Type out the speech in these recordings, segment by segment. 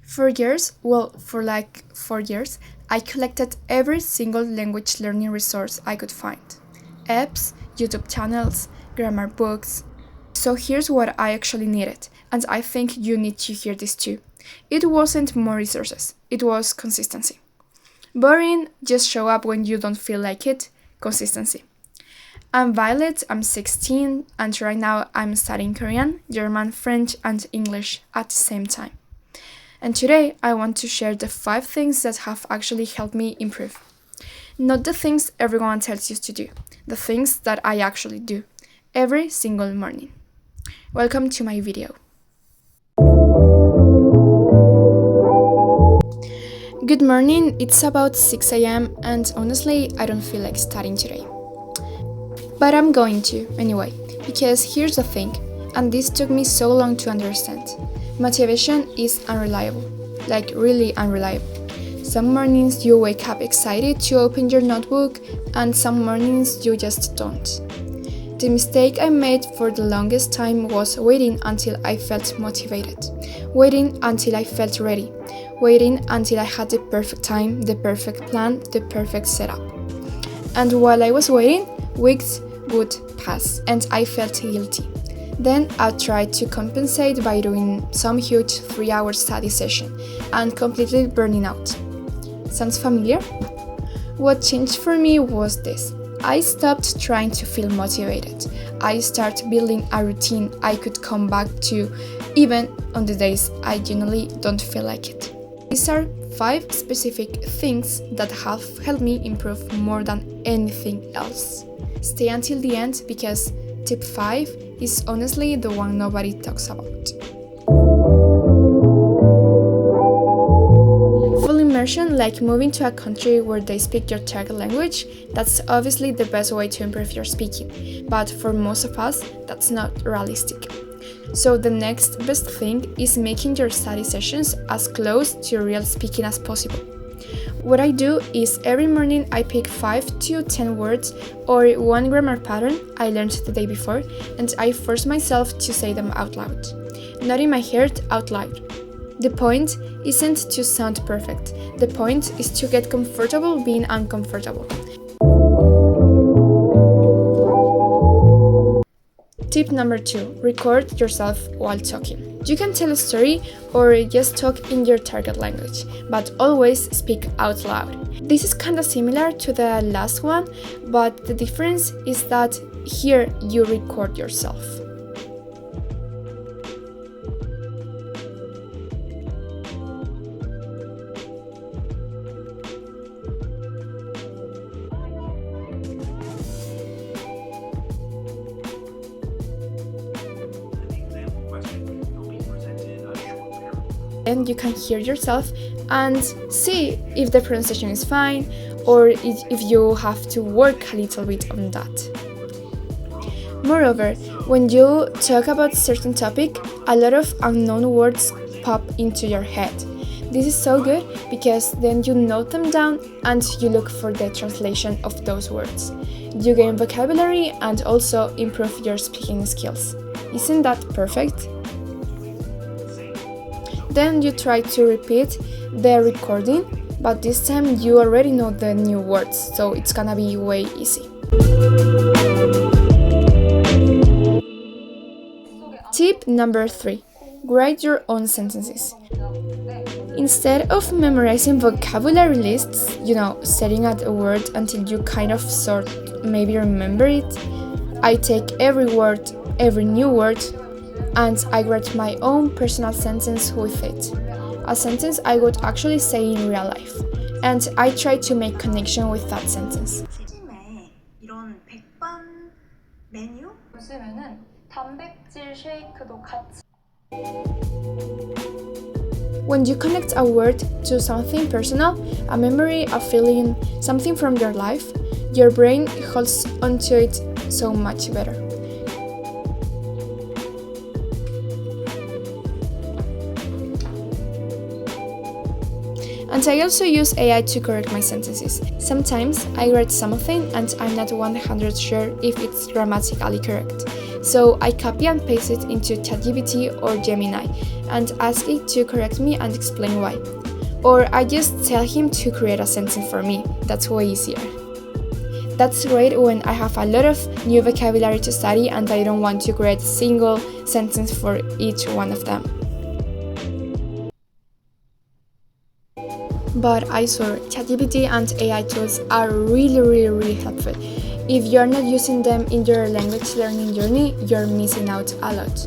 For years, for like 4 years, I collected every single language learning resource I could find. Apps, YouTube channels, grammar books. So here's what I actually needed, and I think you need to hear this too. It wasn't more resources, it was consistency. Boring, just show up when you don't feel like it, consistency. I'm Violet, I'm 16, and right now I'm studying Korean, German, French, and English at the same time. And today I want to share the 5 things that have actually helped me improve. Not the things everyone tells you to do, the things that I actually do, every single morning. Welcome to my video. Good morning, it's about 6 a.m. and honestly I don't feel like studying today. But I'm going to, anyway, because here's the thing, and this took me so long to understand. Motivation is unreliable, like really unreliable. Some mornings you wake up excited to open your notebook, and some mornings you just don't. The mistake I made for the longest time was waiting until I felt motivated, waiting until I felt ready, waiting until I had the perfect time, the perfect plan, the perfect setup. And while I was waiting, weeks would pass and I felt guilty. Then I tried to compensate by doing some huge 3-hour study session and completely burning out. Sounds familiar? What changed for me was this. I stopped trying to feel motivated. I started building a routine I could come back to even on the days I genuinely don't feel like it. These are 5 specific things that have helped me improve more than anything else. Stay until the end because tip 5 is honestly the one nobody talks about. Full immersion, like moving to a country where they speak your target language, that's obviously the best way to improve your speaking, but for most of us, that's not realistic. So the next best thing is making your study sessions as close to real speaking as possible. What I do is every morning I pick 5 to 10 words or one grammar pattern I learned the day before and I force myself to say them out loud. Not in my head, out loud. The point isn't to sound perfect. The point is to get comfortable being uncomfortable. Tip number 2. Record yourself while talking. You can tell a story or just talk in your target language, but always speak out loud. This is kinda similar to the last one, but the difference is that here you record yourself. And you can hear yourself and see if the pronunciation is fine or if you have to work a little bit on that. Moreover, when you talk about a certain topic, a lot of unknown words pop into your head. This is so good because then you note them down and you look for the translation of those words. You gain vocabulary and also improve your speaking skills. Isn't that perfect? Then you try to repeat the recording, but this time you already know the new words, so it's gonna be way easy. Tip number 3. Write your own sentences. Instead of memorizing vocabulary lists, staring at a word until you kind of maybe remember it, I take every word, every new word, and I write my own personal sentence with it. A sentence I would actually say in real life. And I try to make connection with that sentence. 아침에 이런 백반 메뉴? 요즘에는 단백질 쉐이크도 같이. When you connect a word to something personal, a memory, a feeling, something from your life, your brain holds onto it so much better. And I also use AI to correct my sentences. Sometimes I write something and I'm not 100% sure if it's grammatically correct. So I copy and paste it into ChatGPT or Gemini, and ask it to correct me and explain why. Or I just tell him to create a sentence for me. That's way easier. That's great when I have a lot of new vocabulary to study and I don't want to create a single sentence for each one of them. But I swear, ChatGPT and AI tools are really helpful. If you're not using them in your language learning journey, you're missing out a lot.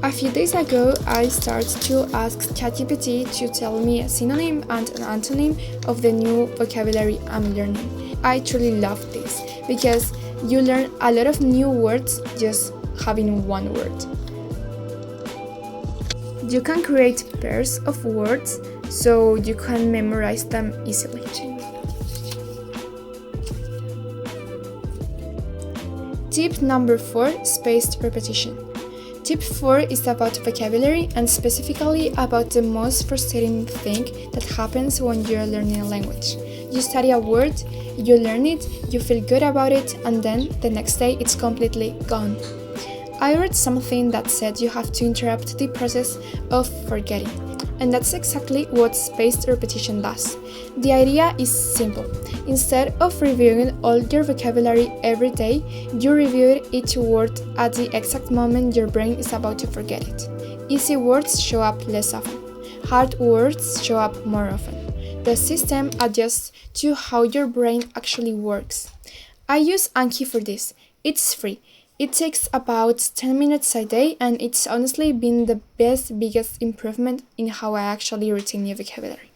A few days ago, I started to ask ChatGPT to tell me a synonym and an antonym of the new vocabulary I'm learning. I truly love this because you learn a lot of new words just having one word. You can create pairs of words so you can memorize them easily. Tip number 4, spaced repetition. Tip 4 is about vocabulary and specifically about the most frustrating thing that happens when you're learning a language. You study a word, you learn it, you feel good about it, and then the next day it's completely gone. I read something that said you have to interrupt the process of forgetting, and that's exactly what spaced repetition does. The idea is simple. Instead of reviewing all your vocabulary every day, you review each word at the exact moment your brain is about to forget it. Easy words show up less often. Hard words show up more often. The system adjusts to how your brain actually works. I use Anki for this. It's free. It takes about 10 minutes a day, and it's honestly been the biggest improvement in how I actually retain new vocabulary.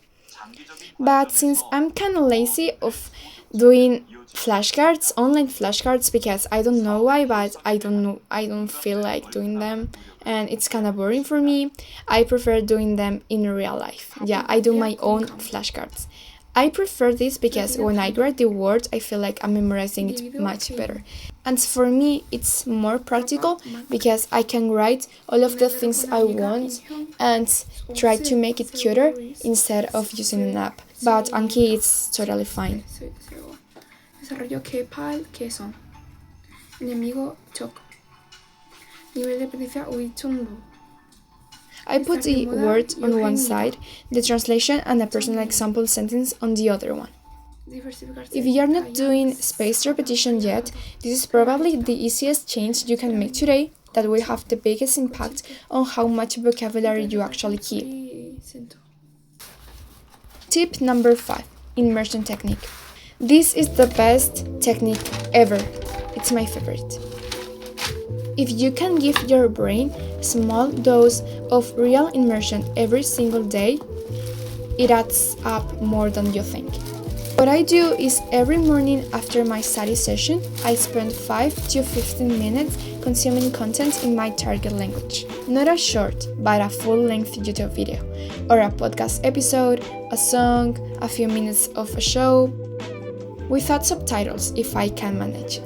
But since I'm kind of lazy of doing flashcards, online flashcards, because I don't know why, but I don't feel like doing them, and it's kind of boring for me, I prefer doing them in real life. Yeah, I do my own flashcards. I prefer this because when I write the word, I feel like I'm memorizing it much better. And for me, it's more practical because I can write all of the things I want and try to make it cuter instead of using an app. But Anki is totally fine. Desarrollo que son. Enemigo choc. Nivel de potencia Uitundu. I put the word on one side, the translation and a personal example sentence on the other one. If you're not doing spaced repetition yet, this is probably the easiest change you can make today that will have the biggest impact on how much vocabulary you actually keep. Tip number 5, immersion technique. This is the best technique ever. It's my favorite. If you can give your brain a small dose of real immersion every single day, it adds up more than you think. What I do is every morning after my study session, I spend 5 to 15 minutes consuming content in my target language. Not a short, but a full-length YouTube video, or a podcast episode, a song, a few minutes of a show, without subtitles if I can manage.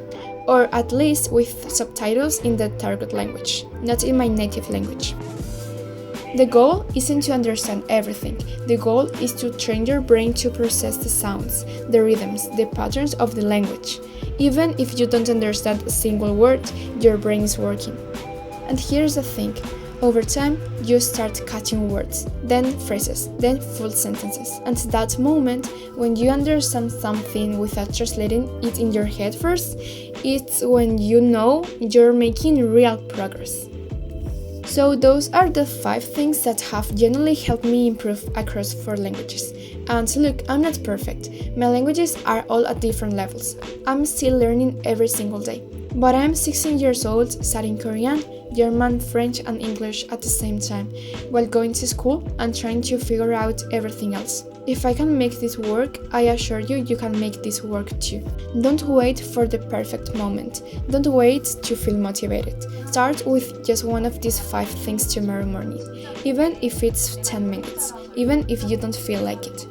Or at least with subtitles in the target language, not in my native language. The goal isn't to understand everything. The goal is to train your brain to process the sounds, the rhythms, the patterns of the language. Even if you don't understand a single word, your brain is working. And here's the thing. Over time, you start catching words, then phrases, then full sentences. And that moment, when you understand something without translating it in your head first, it's when you know you're making real progress. So those are the 5 things that have genuinely helped me improve across 4 languages. And look, I'm not perfect. My languages are all at different levels. I'm still learning every single day. But I'm 16 years old, studying Korean, German, French and English at the same time, while going to school and trying to figure out everything else. If I can make this work, I assure you, you can make this work too. Don't wait for the perfect moment. Don't wait to feel motivated. Start with just one of these 5 things tomorrow morning, even if it's 10 minutes, even if you don't feel like it.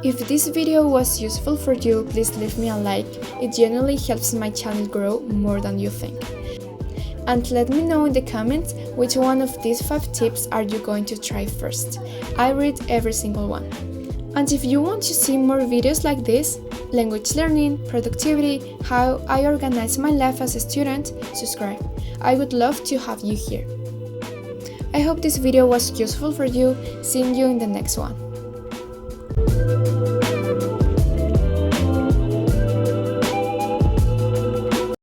If this video was useful for you, please leave me a like. It genuinely helps my channel grow more than you think. And let me know in the comments which one of these 5 tips are you going to try first. I read every single one. And if you want to see more videos like this, language learning, productivity, how I organize my life as a student, subscribe. I would love to have you here. I hope this video was useful for you. See you in the next one.